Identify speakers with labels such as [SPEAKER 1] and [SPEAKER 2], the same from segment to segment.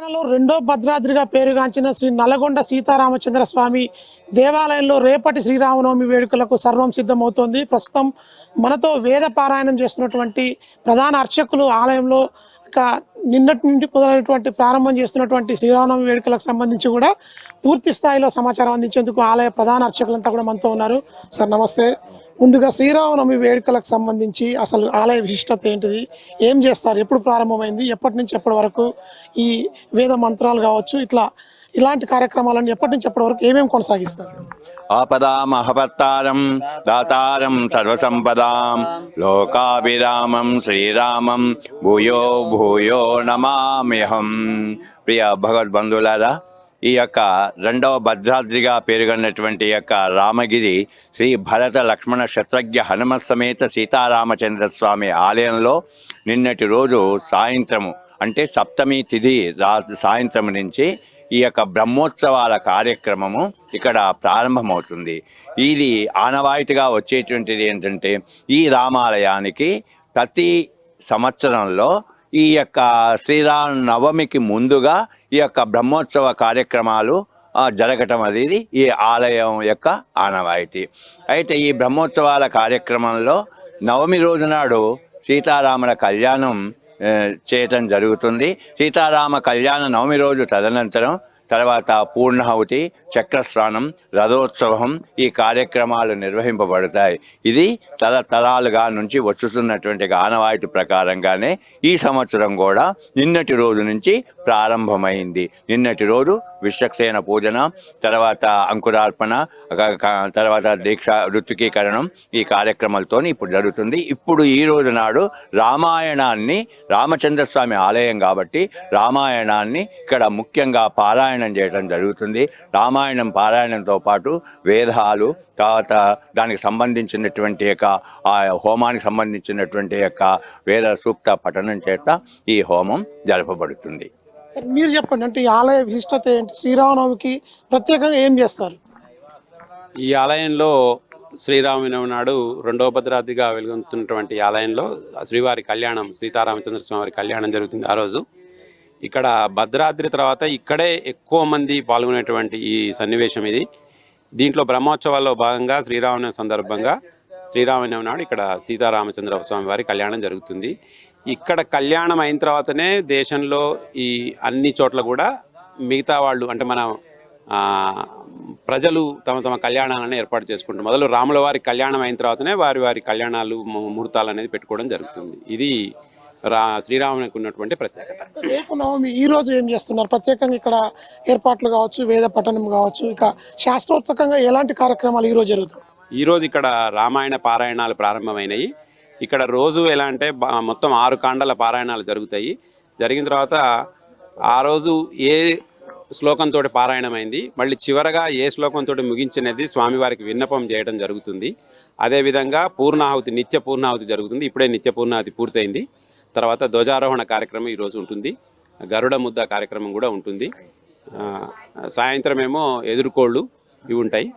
[SPEAKER 1] తెలంగాణలో రెండో భద్రాద్రిగా పేరుగాంచిన శ్రీ నల్లగొండ సీతారామచంద్ర స్వామి దేవాలయంలో రేపటి శ్రీరామనవమి వేడుకలకు సర్వం సిద్ధమవుతోంది. ప్రస్తుతం మనతో వేద పారాయణం చేస్తున్నటువంటి ప్రధాన అర్చకులు ఆలయంలో నిన్నటి నుండి మొదలైనటువంటి ప్రారంభం చేస్తున్నటువంటి శ్రీరామనవమి వేడుకలకు సంబంధించి కూడా పూర్తి స్థాయిలో సమాచారం అందించేందుకు ఆలయ ప్రధాన అర్చకులంతా కూడా మనతో ఉన్నారు. సార్ నమస్తే. ముందుగా శ్రీరామనవమి వేడుకలకు సంబంధించి అసలు ఆలయ విశిష్టత ఏంటిది, ఏం చేస్తారు, ఎప్పుడు ప్రారంభమైంది, ఎప్పటి నుంచి ఎప్పటి వరకు ఈ వేద మంత్రాలు కావచ్చు ఇలాంటి కార్యక్రమాలను ఎప్పటి నుంచి ఎప్పటి వరకు ఏమేమి కొనసాగిస్తారు?
[SPEAKER 2] ఆపదాం అహపత్తారం దాతారం సర్వసంపదాం లోకాభిరామం శ్రీరామం భూయో భూయో నమామ్యహం. ప్రియ భగవద్బంధువులారా, ఈ యొక్క రెండవ భద్రాద్రిగా పేరుగన్నటువంటి యొక్క రామగిరి శ్రీ భరత లక్ష్మణ శత్రుఘ్న హనుమత్ సమేత సీతారామచంద్ర స్వామి ఆలయంలో నిన్నటి రోజు సాయంత్రము అంటే సప్తమి తిథి సాయంత్రం నుంచి ఈ యొక్క బ్రహ్మోత్సవాల కార్యక్రమము ఇక్కడ ప్రారంభమవుతుంది. ఇది ఆనవాయితీగా వచ్చేటువంటిది ఏంటంటే, ఈ రామాలయానికి ప్రతి సంవత్సరంలో ఈ యొక్క శ్రీరామ నవమికి ముందుగా ఈ యొక్క బ్రహ్మోత్సవ కార్యక్రమాలు జరగటం అనేది ఈ ఆలయం యొక్క ఆనవాయితీ. అయితే ఈ బ్రహ్మోత్సవాల కార్యక్రమంలో నవమి రోజు నాడు సీతారాముల కళ్యాణం చేయటం జరుగుతుంది. సీతారామ కళ్యాణ నవమి రోజు తదనంతరం తర్వాత పూర్ణాహుతి, చక్రస్నానం, రథోత్సవం ఈ కార్యక్రమాలు నిర్వహింపబడతాయి. ఇది తరతరాలుగా నుంచి వస్తున్నటువంటి ఆనవాయితీ ప్రకారంగానే ఈ సంవత్సరం కూడా నిన్నటి రోజు నుంచి ప్రారంభమైంది. నిన్నటి రోజు విశ్వక్సేన పూజన, తర్వాత అంకురార్పణ, తర్వాత దీక్ష ఋత్వికీకరణం ఈ కార్యక్రమాలతో ఇప్పుడు జరుగుతుంది. ఇప్పుడు ఈ రోజు నాడు రామాయణాన్ని, రామచంద్రస్వామి ఆలయం కాబట్టి రామాయణాన్ని ఇక్కడ ముఖ్యంగా పారాయణం చేయడం జరుగుతుంది. రామాయణం పారాయణంతో పాటు వేదాలు, తర్వాత దానికి సంబంధించినటువంటి యొక్క ఆ హోమానికి సంబంధించినటువంటి యొక్క వేద సూక్త పఠనం చేత ఈ హోమం జరపబడుతుంది.
[SPEAKER 1] సార్ మీరు చెప్పండి, అంటే ఈ ఆలయ విశిష్టత ఏంటి? శ్రీరామనవమికి ప్రత్యేకంగా ఏం చేస్తారు?
[SPEAKER 3] ఈ ఆలయంలో శ్రీరామనవమి నాడు రెండవ భద్రాద్రిగా వెలుగుతున్నటువంటి ఆలయంలో శ్రీవారి కళ్యాణం, సీతారామచంద్ర స్వామి వారి కళ్యాణం జరుగుతుంది. ఆ రోజు ఇక్కడ భద్రాద్రి తర్వాత ఇక్కడే ఎక్కువ మంది పాల్గొనేటువంటి ఈ సన్నివేశం ఇది. దీంట్లో బ్రహ్మోత్సవాల్లో భాగంగా శ్రీరామనవమి సందర్భంగా శ్రీరామనవమి నాడు ఇక్కడ సీతారామచంద్ర స్వామి వారి కళ్యాణం జరుగుతుంది. ఇక్కడ కళ్యాణం అయిన తర్వాతనే దేశంలో ఈ అన్ని చోట్ల కూడా మిగతా వాళ్ళు అంటే మన ప్రజలు తమ తమ కళ్యాణాలను ఏర్పాటు చేసుకుంటారు. మొదలు రాముల వారి కళ్యాణం అయిన తర్వాతనే వారి కళ్యాణాలు, ముహూర్తాలు అనేది పెట్టుకోవడం జరుగుతుంది. ఇది శ్రీరామునికి ఉన్నటువంటి ప్రత్యేకత.
[SPEAKER 1] రేపు నవమి ఈ రోజు ఏం చేస్తున్నారు? ప్రత్యేకంగా ఇక్కడ ఏర్పాట్లు కావచ్చు, వేద పఠనం కావచ్చు, ఇక శాస్త్రోత్సకంగా ఎలాంటి కార్యక్రమాలు ఈ రోజు జరుగుతాయి?
[SPEAKER 3] ఈరోజు ఇక్కడ రామాయణ పారాయణాలు ప్రారంభమైనవి. ఇక్కడ రోజు ఎలా అంటే మొత్తం 6 కాండల పారాయణాలు జరుగుతాయి. జరిగిన తర్వాత ఆ రోజు ఏ శ్లోకంతో పారాయణమైంది, మళ్ళీ చివరగా ఏ శ్లోకంతో ముగించినది స్వామివారికి విన్నపం చేయడం జరుగుతుంది. అదేవిధంగా పూర్ణాహుతి, నిత్య పూర్ణాహుతి జరుగుతుంది. ఇప్పుడే నిత్య పూర్ణాహుతి పూర్తయింది. తర్వాత ధ్వజారోహణ కార్యక్రమం ఈరోజు ఉంటుంది. గరుడ ముద్ద కార్యక్రమం కూడా ఉంటుంది. సాయంత్రం ఏమో ఎదుర్కోళ్ళు ఇవి ఉంటాయి.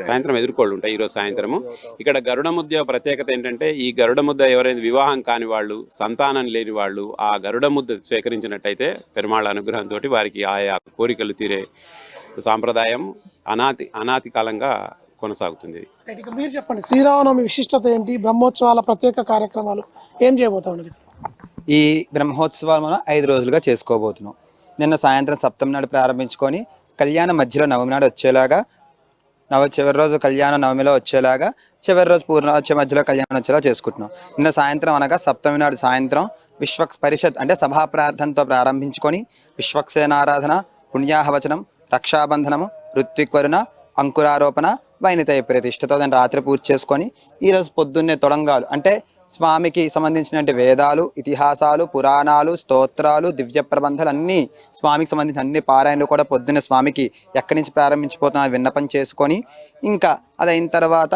[SPEAKER 3] సాయంత్రం ఎదుర్కోళ్ళు ఉంటాయి ఈరోజు సాయంత్రము. ఇక్కడ గరుడ ముద్ద ప్రత్యేకత ఏంటంటే, ఈ గరుడ ముద్ద ఎవరైనా వివాహం కాని వాళ్ళు, సంతానం లేని వాళ్ళు ఆ గరుడ ముద్ద స్వీకరించినట్టయితే పెరుమాళ అనుగ్రహంతో వారికి ఆయా కోరికలు తీరే సాంప్రదాయం అనాది కాలంగా కొనసాగుతుంది.
[SPEAKER 1] మీరు చెప్పండి, శ్రీరామనవమి విశిష్టత ఏంటి? బ్రహ్మోత్సవాల ప్రత్యేక కార్యక్రమాలు ఏం చేయబోతా ఉన్నారు?
[SPEAKER 4] ఈ బ్రహ్మోత్సవాలు మనం 5 రోజులుగా చేసుకోబోతున్నాం. నిన్న సాయంత్రం సప్తమి నాడు ప్రారంభించుకొని కళ్యాణం మధ్యలో నవమి నాడు వచ్చేలాగా, చివరి రోజు కళ్యాణం నవమిలో వచ్చేలాగా, చివరి రోజు పూర్ణ మధ్యలో కళ్యాణం వచ్చేలా చేసుకుంటున్నాం. నిన్న సాయంత్రం అనగా సప్తమి నాడు సాయంత్రం పరిషత్ అంటే సభా ప్రార్థనతో ప్రారంభించుకొని విశ్వక్సేనారాధన, పుణ్యాహవచనం, రక్షాబంధనము, ఋత్విక్వరుణ, అంకురారోపణ, వైనితయ ప్రతిష్టతో దాన్ని రాత్రి పూర్తి చేసుకొని ఈరోజు పొద్దున్నే తొడంగాలు అంటే స్వామికి సంబంధించిన వేదాలు, ఇతిహాసాలు, పురాణాలు, స్తోత్రాలు, దివ్య ప్రబంధాలు అన్నీ స్వామికి సంబంధించిన అన్ని పారాయణలు కూడా పొద్దున్నే స్వామికి ఎక్కడి నుంచి ప్రారంభించిపోతున్నా విన్నపం చేసుకొని, ఇంకా అది అయిన తర్వాత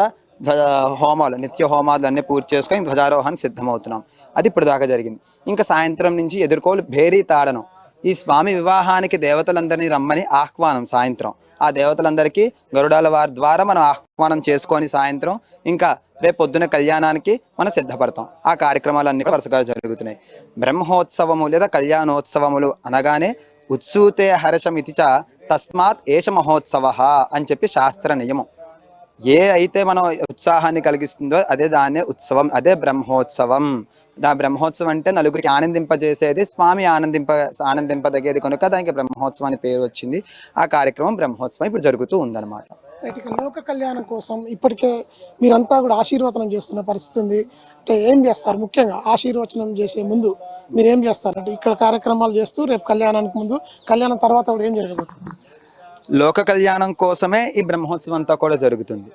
[SPEAKER 4] హోమాలు, నిత్య హోమాలు అన్నీ పూర్తి చేసుకొని ధ్వజారోహణ సిద్ధమవుతున్నాం. అది ఇప్పుడు దాకా జరిగింది. ఇంకా సాయంత్రం నుంచి ఎదుర్కోలు భేరీ తాడనం. ఈ స్వామి వివాహానికి దేవతలందరినీ రమ్మని ఆహ్వానం సాయంత్రం. ఆ దేవతలందరికీ గరుడాల వారి ద్వారా మనం ఆహ్వానం చేసుకొని సాయంత్రం ఇంకా రేపు పొద్దున కళ్యాణానికి మనం సిద్ధపడతాం. ఆ కార్యక్రమాలన్నీ కూడా వరుసగా జరుగుతున్నాయి. బ్రహ్మోత్సవము లేదా కళ్యాణోత్సవములు అనగానే ఉత్సూతే హర్షమితి చ తస్మాత్ ఏష మహోత్సవ అని చెప్పి శాస్త్ర నియమం. ఏ అయితే మనం ఉత్సాహాన్ని కలిగిస్తుందో అదే దాన్నే ఉత్సవం, అదే బ్రహ్మోత్సవం. బ్రహ్మోత్సవం అంటే నలుగురికి ఆనందింపజేసేది, స్వామి ఆనందింపదగేది కనుక దానికి బ్రహ్మోత్సవం అని పేరు వచ్చింది. ఆ కార్యక్రమం బ్రహ్మోత్సవం ఇప్పుడు జరుగుతూ ఉందన్నమాట.
[SPEAKER 1] ఇక లోక కళ్యాణం కోసం ఇప్పటికే మీరంతా కూడా ఆశీర్వచనం చేస్తున్న పరిస్థితి ఉంది. అంటే ఏం చేస్తారు? ముఖ్యంగా ఆశీర్వచనం చేసే ముందు మీరు ఏం చేస్తారు? అంటే ఇక్కడ కార్యక్రమాలు చేస్తూ రేపు కళ్యాణానికి ముందు, కళ్యాణం తర్వాత కూడా ఏం జరగబోతుంది?
[SPEAKER 4] లోక కళ్యాణం కోసమే ఈ బ్రహ్మోత్సవం అంతా కూడా జరుగుతుంది.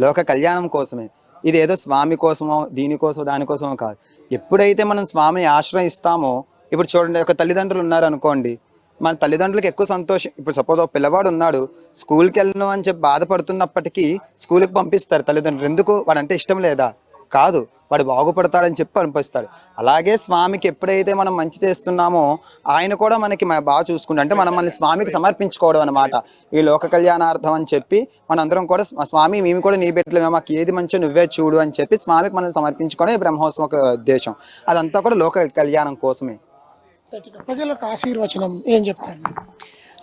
[SPEAKER 4] లోక కళ్యాణం కోసమే. ఇది ఏదో స్వామి కోసమో దీనికోసమో దానికోసమో కాదు. ఎప్పుడైతే మనం స్వామిని ఆశ్రయిస్తామో, ఇప్పుడు చూడండి, ఒక తల్లిదండ్రులు ఉన్నారు అనుకోండి, మన తల్లిదండ్రులకి ఎక్కువ సంతోషం. ఇప్పుడు సపోజ్ ఒక పిల్లవాడు ఉన్నాడు, స్కూల్కి వెళ్ళను అని చెప్పి బాధపడుతున్నప్పటికీ స్కూల్కి పంపిస్తారు తల్లిదండ్రులు. ఎందుకు? వాడంటే ఇష్టం లేదా? కాదు, వాడు బాగుపడతాడని చెప్పి పంపిస్తారు. అలాగే స్వామికి ఎప్పుడైతే మనం మంచి చేస్తున్నామో ఆయన కూడా మనకి బాగా చూసుకుంటాం. అంటే మనం మనల్ని స్వామికి సమర్పించుకోవడం అనమాట. ఈ లోక కళ్యాణార్థం అని చెప్పి మనందరం కూడా స్వామి మేము కూడా నీ బిడ్డలు, మాకు ఏది మంచో నువ్వే చూడు అని చెప్పి స్వామికి మనం సమర్పించుకోవడం ఈ బ్రహ్మోత్సవం ఒక ఉద్దేశం. అదంతా కూడా లోక కళ్యాణం కోసమే.
[SPEAKER 1] ప్రజలకు ఆశీర్వచనం ఏం చెప్తారు?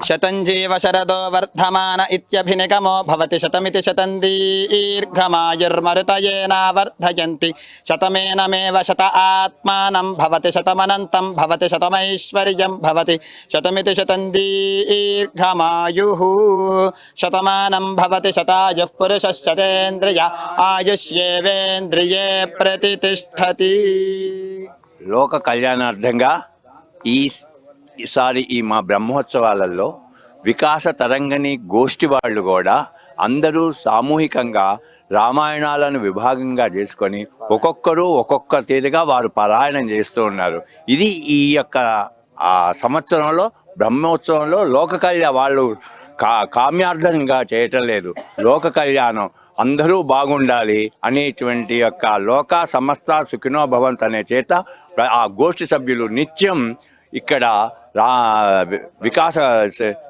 [SPEAKER 4] శతంజీవ శరదో వర్ధమాన ఇత్యభినిగమో భవతి శతమితి శతం దీర్ఘమాయుర్మరుతయేనావర్ధయంతి శతమేనమేవ శత ఆత్మానం భవతి శతమనంతం భవతి శతమైశ్వర్యం భవతి శతమితి శతం దీర్ఘమాయుః శతమానం భవతి శతాయుః పురుషశ్చతేంద్రియ ఆయుష్యేవేంద్రియే ప్రతితిష్ఠతి.
[SPEAKER 2] లోక కళ్యాణార్థంగా ఈసారి మా బ్రహ్మోత్సవాలలో వికాస తరంగిణి గోష్ఠి వాళ్ళు కూడా అందరూ సామూహికంగా రామాయణాలను విభాగంగా చేసుకొని ఒక్కొక్కరు ఒక్కొక్క తీరుగా వారు పారాయణం చేస్తూ ఉన్నారు. ఇది ఈ యొక్క సంవత్సరంలో బ్రహ్మోత్సవంలో లోక కళ్యాణం వాళ్ళు కామ్యార్థంగా చేయటం లేదు. లోక కళ్యాణం అందరూ బాగుండాలి అనేటువంటి యొక్క లోక సమస్త సుఖినో భవంతు అనే చేత ఆ గోష్ఠి సభ్యులు నిత్యం ఇక్కడ వికాస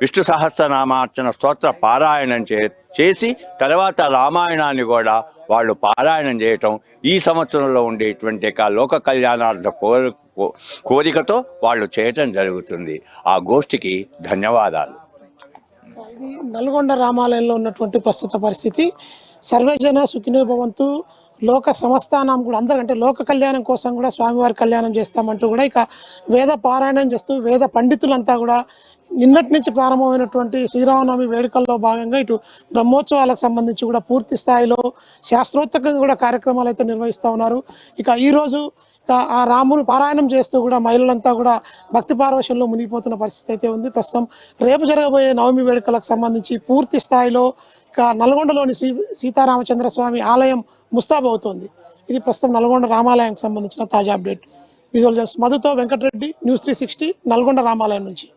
[SPEAKER 2] విష్ణు సహస్రనామార్చన స్తోత్ర పారాయణం చేసి తర్వాత రామాయణాన్ని కూడా వాళ్ళు పారాయణం చేయటం ఈ సంవత్సరంలో ఉండేటువంటి లోక కళ్యాణార్థ కోరికతో వాళ్ళు చేయటం జరుగుతుంది. ఆ గోష్ఠికి ధన్యవాదాలు.
[SPEAKER 1] ఇది నల్గొండ రామాలయంలో ఉన్నటువంటి ప్రస్తుత పరిస్థితి. సర్వేజన సుఖినో భవంతు, లోక సమస్తానం కూడా అందరికంటే లోక కళ్యాణం కోసం కూడా స్వామివారి కళ్యాణం చేస్తామంటూ కూడా ఇక వేద పారాయణం చేస్తూ వేద పండితులంతా కూడా నిన్నటి నుంచి ప్రారంభమైనటువంటి శ్రీరామనవమి వేడుకల్లో భాగంగా ఇటు బ్రహ్మోత్సవాలకు సంబంధించి కూడా పూర్తి స్థాయిలో శాస్త్రోక్తంగా కూడా కార్యక్రమాలు అయితే నిర్వహిస్తూ ఉన్నారు. ఇక ఈరోజు ఆ రాముని పారాయణం చేస్తూ కూడా మహిళలంతా కూడా భక్తి పారవశంలో మునిగిపోతున్న పరిస్థితి అయితే ఉంది. ప్రస్తుతం రేపు జరగబోయే నవమి వేడుకలకు సంబంధించి పూర్తి స్థాయిలో ఇక నల్గొండలోని సీతారామచంద్ర స్వామి ఆలయం ముస్తాబవుతోంది. ఇది ప్రస్తుతం నల్గొండ రామాలయానికి సంబంధించిన తాజా అప్డేట్. విజువల్ జర్నలిస్ట్ మధుతో వెంకటరెడ్డి, న్యూస్ 360 నల్గొండ రామాలయం నుంచి.